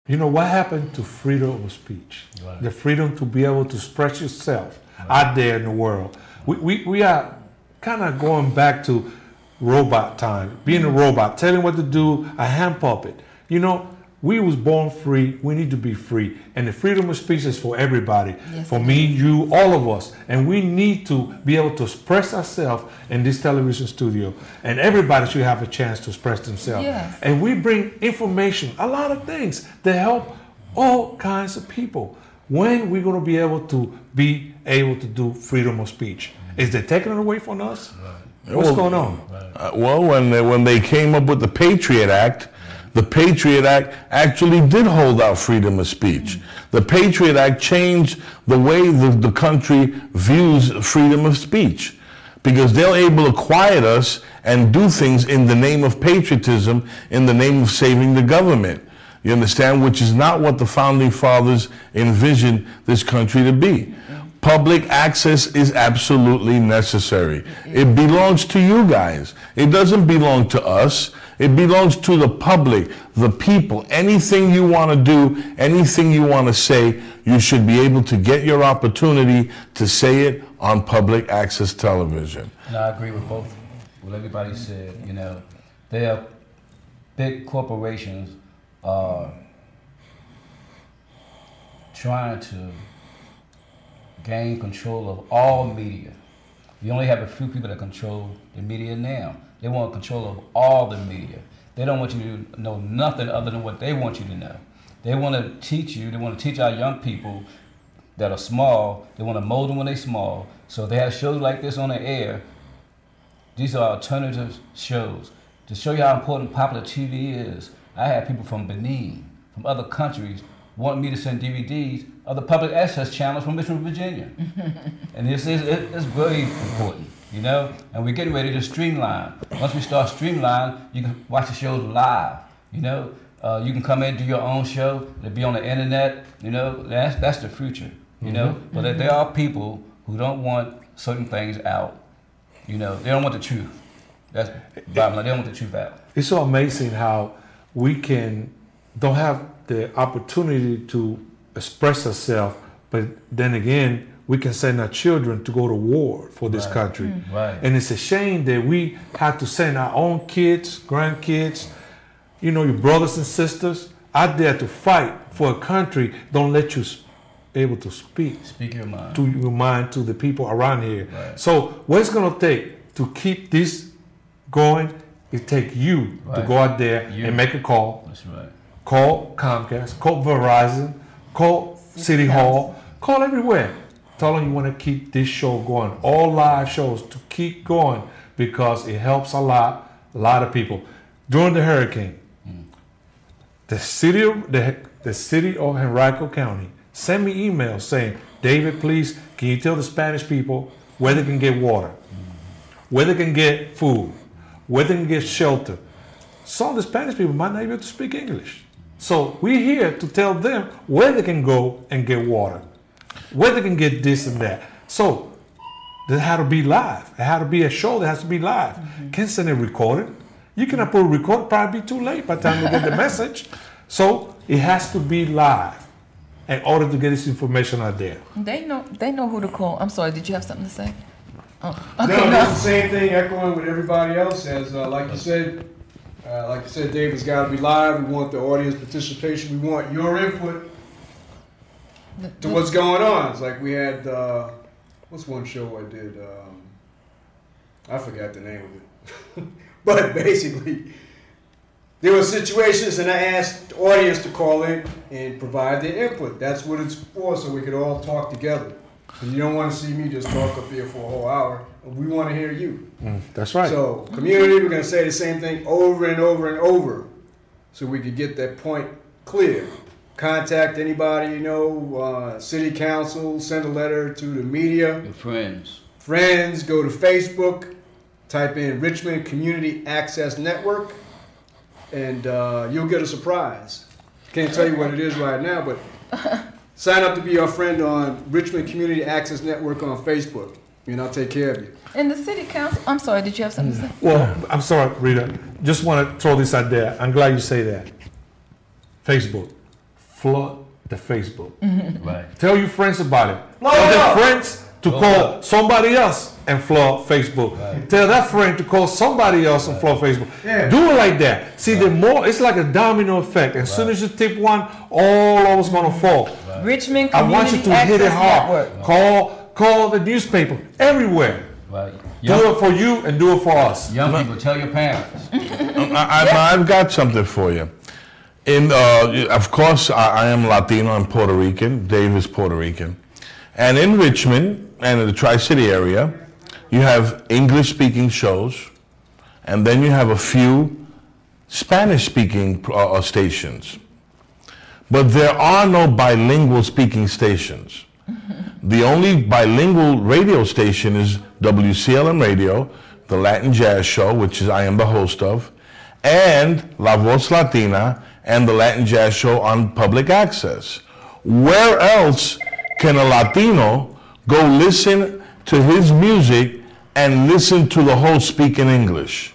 You know, what happened to freedom of speech? Right. The freedom to be able to express yourself out there in the world. We are kind of going back to robot time, being a robot, telling what to do, a hand puppet. You know, we was born free. We need to be free. And the freedom of speech is for everybody, for me, you, all of us. And we need to be able to express ourselves in this television studio. And everybody should have a chance to express themselves. Yes. And we bring information, a lot of things that help all kinds of people. When we're going to be able to do freedom of speech? Is they taking it away from us? Right. What's going on? Well, when they came up with the Patriot Act, the Patriot Act actually did hold out freedom of speech. The Patriot Act changed the way the country views freedom of speech, because they're able to quiet us and do things in the name of patriotism, in the name of saving the government. You understand? Which is not what the Founding Fathers envisioned this country to be. Public access is absolutely necessary. It belongs to you guys. It doesn't belong to us. It belongs to the public, the people. Anything you want to do, anything you want to say, you should be able to get your opportunity to say it on public access television. And I agree with both what everybody said. You know, there are big corporations trying to gain control of all media. You only have a few people that control the media now. They want control of all the media. They don't want you to know nothing other than what they want you to know. They want to teach you, they want to teach our young people that are small, they want to mold them when they're small. So they have shows like this on the air. These are alternative shows to show you how important popular TV is. I had people from Benin, from other countries, want me to send DVDs of the public access channels from Richmond, Virginia. And it's very important, you know? And we're getting ready to streamline. Once we start streamlining, you can watch the shows live, you know? You can come in, do your own show, it'll be on the internet, you know? That's the future, you know? But there are people who don't want certain things out, you know? They don't want the truth. That's bottom line, they don't want the truth out. It's so amazing how we don't have the opportunity to express ourselves, but then again, we can send our children to go to war for this country. Right. And it's a shame that we have to send our own kids, grandkids, you know, your brothers and sisters out there to fight for a country don't let you able to speak. Speak your mind. To your mind, to the people around here. Right. So what it's going to take to keep this going, it takes you to go out there and make a call. That's right. Call Comcast, call Verizon, call City Hall, call everywhere. Tell them you want to keep this show going, all live shows to keep going because it helps a lot of people. During the hurricane, the city of Henrico County sent me emails saying, David, please, can you tell the Spanish people where they can get water, where they can get food, where they can get shelter. Some of the Spanish people might not be able to speak English. So we're here to tell them where they can go and get water, where they can get this and that. So it had to be live. It had to be a show that has to be live. Can't send it recorded. You cannot put a record, probably be too late by the time you get the message. So it has to be live in order to get this information out there. They know who to call. I'm sorry, did you have something to say? Oh, okay, no, it's the same thing, echoing what everybody else says. Like you said, Dave, it's got to be live. We want the audience participation. We want your input to what's going on. It's like we had, what's one show I did? I forgot the name of it. But basically, there were situations, and I asked the audience to call in and provide their input. That's what it's for, so we could all talk together. And you don't want to see me just talk up here for a whole hour. We want to hear you. That's right. So, community, we're going to say the same thing over and over and over so we could get that point clear. Contact anybody you know, city council, send a letter to the media. Your friends. Friends, go to Facebook, type in Richmond Community Access Network, and you'll get a surprise. Can't tell you what it is right now, but sign up to be our friend on Richmond Community Access Network on Facebook, and I'll take care of you. And the city council, I'm sorry, did you have something to say? Well, I'm sorry, Rita. Just want to throw this out there. I'm glad you say that. Facebook. flood the Facebook. Right. Tell your friends about it. Blow Tell it their up. friends to call somebody else and flood Facebook. Right. Tell that friend to call somebody else and flood Facebook. Yeah. Do it like that. See, the more, it's like a domino effect. As soon as you tip one, all of it's gonna fall. Richmond I want you Community to hit it Access hard. Network. Call the newspaper everywhere. Right. Do it for you and do it for us. Young people, tell your parents. I've got something for you. Of course, I am Latino and Puerto Rican. Dave is Puerto Rican. And in Richmond and in the Tri-City area, you have English-speaking shows, and then you have a few Spanish-speaking stations. But there are no bilingual speaking stations. The only bilingual radio station is WCLM Radio, the Latin Jazz Show, which I am the host of, and La Voz Latina and the Latin Jazz Show on public access. Where else can a Latino go listen to his music and listen to the host speak in English?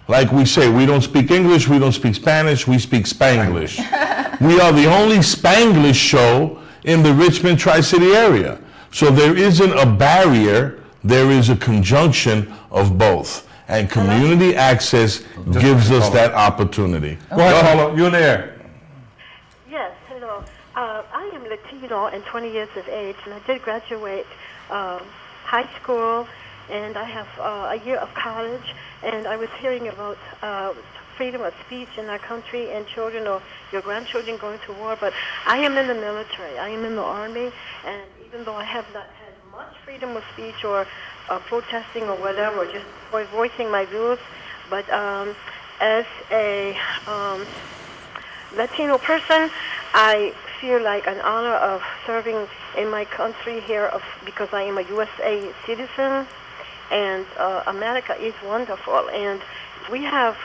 Like we say, we don't speak English, we don't speak Spanish, we speak Spanglish. We are the only Spanglish show in the Richmond Tri-City area. So there isn't a barrier, there is a conjunction of both. And community access gives us that opportunity. Go ahead, Paula. You're in the air. Yes, hello. I am Latino and 20 years of age, and I did graduate high school, and I have a year of college, and I was hearing about freedom of speech in our country and children or your grandchildren going to war, but I am in the military. I am in the Army, and even though I have not had much freedom of speech or protesting or whatever, or just voicing my views, but as a Latino person, I feel like an honor of serving in my country here because I am a USA citizen, and America is wonderful, and we have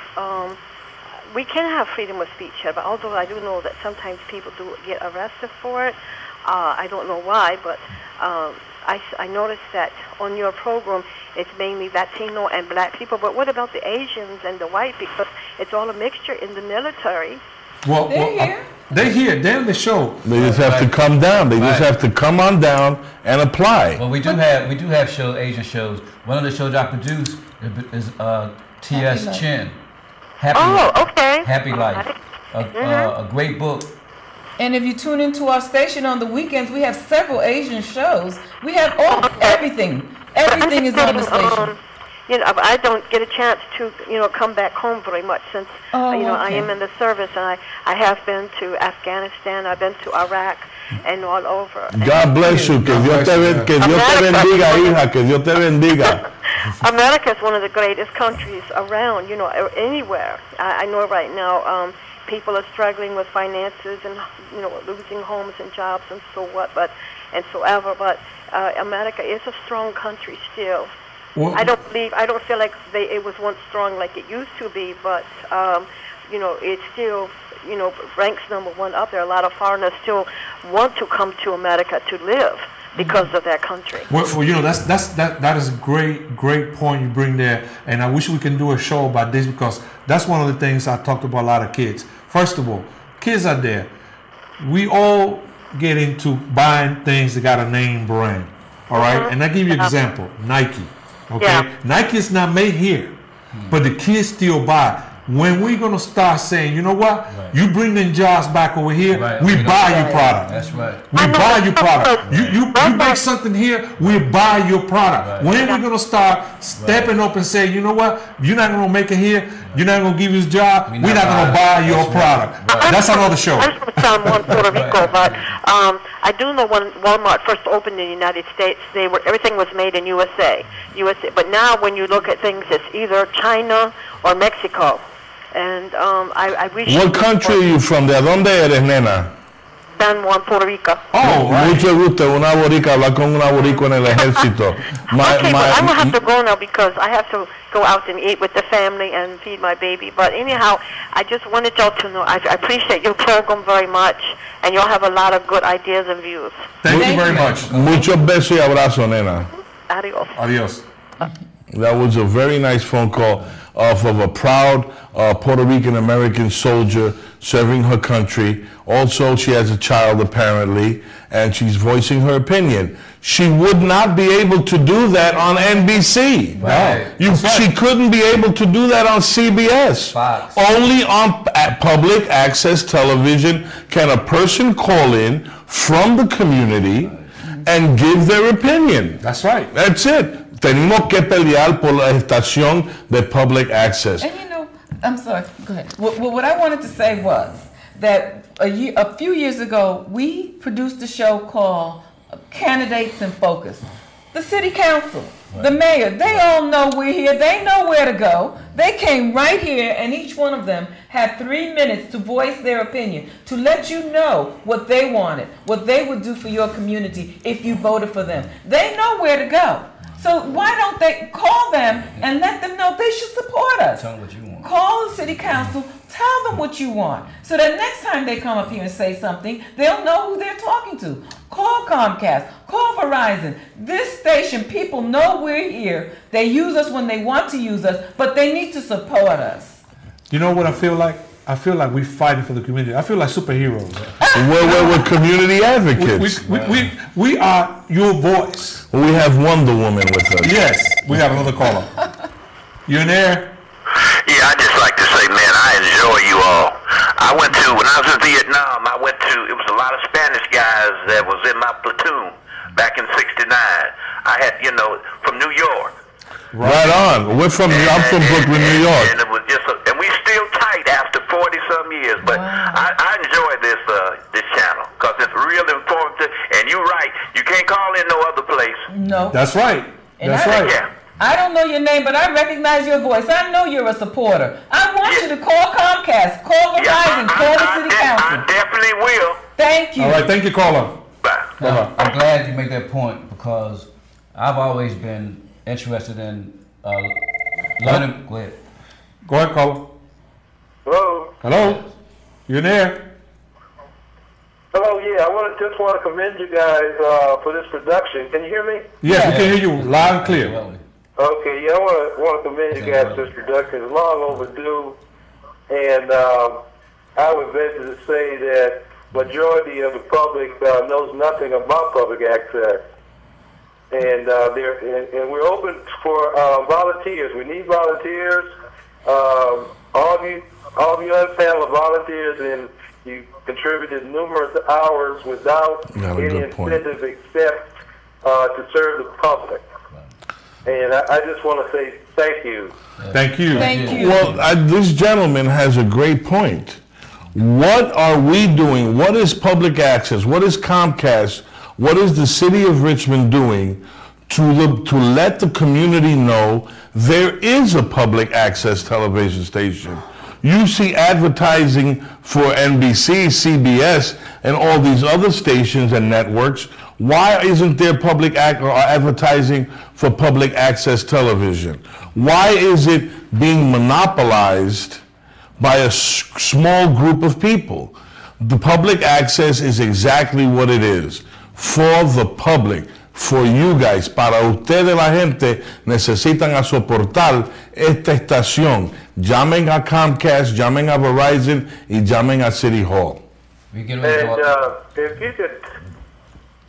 we can have freedom of speech here, but although I do know that sometimes people do get arrested for it, I don't know why, but I noticed that on your program it's mainly Latino and black people, but what about the Asians and the white, because it's all a mixture in the military. Well, They're here. They're here. They're in the show. They just have to come down. They just have to come on down and apply. Well, we do have shows, Asian shows. One of the shows I produce is T.S. Life. Chin. Okay. Happy Life. A great book. And if you tune into our station on the weekends, we have several Asian shows. We have everything. Everything is on the station. You know, I don't get a chance to, come back home very much since, I am in the service, and I have been to Afghanistan, I've been to Iraq, and all over. God bless you. Que Dios te bendiga, hija. Que Dios te bendiga. America is one of the greatest countries around, anywhere. I know right now people are struggling with finances and, losing homes and jobs and so ever, but America is a strong country still. Well, I don't feel like it was once strong like it used to be, but, it still, ranks #1 up there. A lot of foreigners still want to come to America to live because of that country. Well, that is a great point you bring there, and I wish we can do a show about this because that's one of the things I talked about a lot of kids. First of all, kids out there, we all get into buying things that got a name brand, all right? And I give you an example, Nike, okay? Yeah. Nike is not made here, but the kids still buy. When we're going to start saying, you know what, you bring them jobs back over here, we buy your product. That's right. We buy your product. You make something here, we buy your product. When are we going to start stepping up and say, you know what, you're not going to make it here, you're not going to give us a job, we're not going to buy your product. That's another show. I'm from San Juan, Puerto Rico, but I do know when Walmart first opened in the United States, everything was made in USA. But now when you look at things, it's either China or Mexico. And I wish. What country are you from? ¿De dónde eres, nena? San Juan, Puerto Rico. Oh, right. Mucho gusto, una boricua, hablar con una boricua en el ejército. Okay, but I will have to go now because I have to go out and eat with the family and feed my baby. But anyhow, I just wanted y'all to know I appreciate your program very much, and y'all have a lot of good ideas and views. Thank you very much. Muchos besos y abrazos, nena. Adios. Adios. That was a very nice phone call off of a proud Puerto Rican American soldier serving her country. Also, she has a child apparently, and she's voicing her opinion. She would not be able to do that on NBC. Right. She couldn't be able to do that on CBS. Fox. Only on public access television can a person call in from the community and give their opinion. That's right. That's it. Tenemos que pelear por la estación de public access. And you know, I'm sorry, go ahead. What I wanted to say was that a few years ago, we produced a show called Candidates in Focus. The city council, the mayor, they all know we're here. They know where to go. They came right here, and each one of them had 3 minutes to voice their opinion, to let you know what they wanted, what they would do for your community if you voted for them. They know where to go. So why don't they call them and let them know they should support us? Tell them what you want. Call the city council, tell them what you want. So that next time they come up here and say something, they'll know who they're talking to. Call Comcast, call Verizon. This station, people know we're here. They use us when they want to use us, but they need to support us. You know what I feel like? I feel like we're fighting for the community. I feel like superheroes. We're community advocates. We are your voice. We have Wonder Woman with us. Yes, we have another caller. You in there? Yeah, I just like to say, man, I enjoy you all. When I was in Vietnam, it was a lot of Spanish guys that was in my platoon back in '69. I had, from New York. Right on. I'm from Brooklyn, New York. And it was and we still tight after 40-some years. But Wow. I enjoy this channel because it's real informative. And you're right, you can't call in no other place. No. That's right. And That's right. Yeah. I don't know your name, but I recognize your voice. I know you're a supporter. I want you to call Comcast, call Verizon, call the city council. I definitely will. Thank you. All right, thank you, caller. Bye. Now, I'm glad you make that point because I've always been interested in learning. Go ahead. Go ahead, caller. Hello. Hello? You in there? Hello. Yeah, I just want to commend you guys for this production. Can you hear me? Yes, we can hear you loud and clear. Absolutely. Okay. Yeah, I want to commend you guys for this production. It's long overdue, and I would venture to say that majority of the public knows nothing about public access, and we're open for volunteers. We need volunteers. All of you on the panel are volunteers, and you contributed numerous hours without any incentive except to serve the public. And I just want to say thank you. Thank you. Thank you. Well, this gentleman has a great point. What are we doing? What is public access? What is Comcast? What is the city of Richmond doing to let the community know there is a public access television station? You see advertising for NBC, CBS, and all these other stations and networks. Why isn't there public advertising for public access television? Why is it being monopolized by a small group of people? The public access is exactly what it is, for the public. For you guys, para ustedes la gente necesitan a soportar esta estación. Llamen a Comcast, llamen a Verizon y llamen a City Hall. We get And if you could,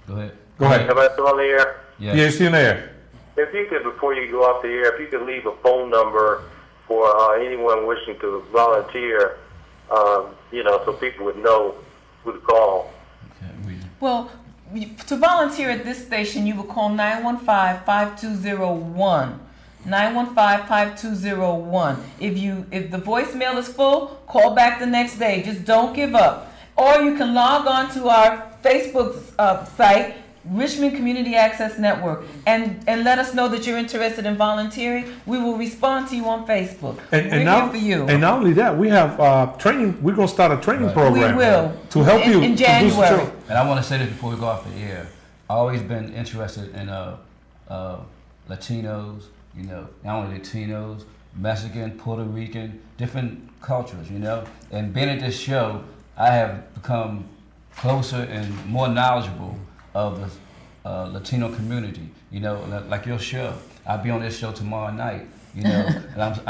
Go ahead. Go ahead. am I still on the air? Yes. Yes, you're in there. If you could, before you go off the air, if you could leave a phone number for anyone wishing to volunteer, so people would know who to call. Okay, Well, to volunteer at this station, you would call 915-5201. 915-5201. If the voicemail is full, call back the next day. Just don't give up. Or you can log on to our Facebook site, Richmond Community Access Network, and let us know that you're interested in volunteering. We will respond to you on Facebook. We're here for you. And not only that, we have training. We're going to start a training program. We will. To help you. In to boost the January. show. And I want to say this before we go off the air. I've always been interested in Latinos, not only Latinos, Mexican, Puerto Rican, different cultures, And being at this show, I have become closer and more knowledgeable of the Latino community, like your show. I'll be on this show tomorrow night, You know, and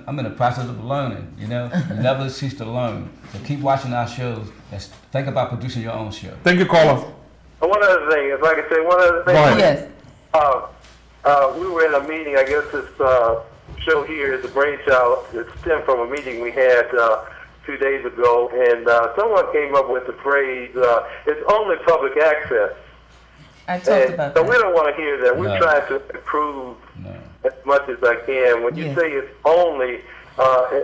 I'm in the process of learning. You know, you never cease to learn. So keep watching our shows. And think about producing your own show. Thank you, caller. One other thing, if I could say one other thing. Go ahead. Yes. We were in a meeting. I guess this show here is a brainchild. It stemmed from a meeting we had 2 days ago, and someone came up with the phrase, "It's only public access." I talked about so that. we don't want to hear that. We're No. trying to improve No. as much as I can. When you Yes. say it's only,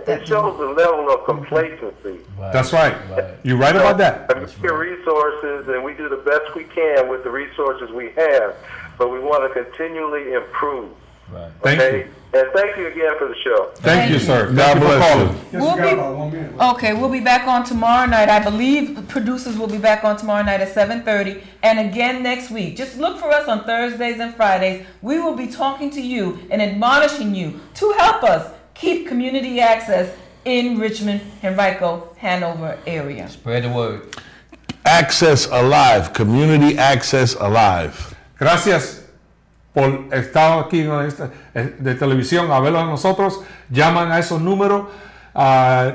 it shows the level of complacency. Right. That's right. You're right about that. We get resources, and we do the best we can with the resources we have, but we want to continually improve. Right. Thank you. And thank you again for the show. Thank you, sir. God Thank you for bless calling. you. Yes, We'll we got be- about 1 minute. Okay, we'll be back on tomorrow night. I believe the producers will be back on tomorrow night at 7:30, and again next week. Just look for us on Thursdays and Fridays. We will be talking to you and admonishing you to help us keep community access in Richmond, Henrico, Hanover area. Spread the word. Access alive, community access alive. Gracias por estar aquí en esta, de televisión a verlo a nosotros. Llaman a esos números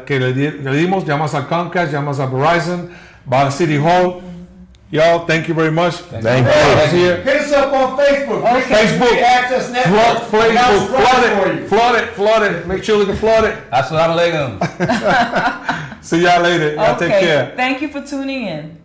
que le dimos. Llamas a Comcast, llamas a Verizon, va a City Hall. Y'all, thank you very much. Thank you. Here. Hit us up on Facebook. Facebook. Access Network. Flood it. Make sure we can flood it. Assalamu alaikum. See y'all later. Y'all take care. Thank you for tuning in.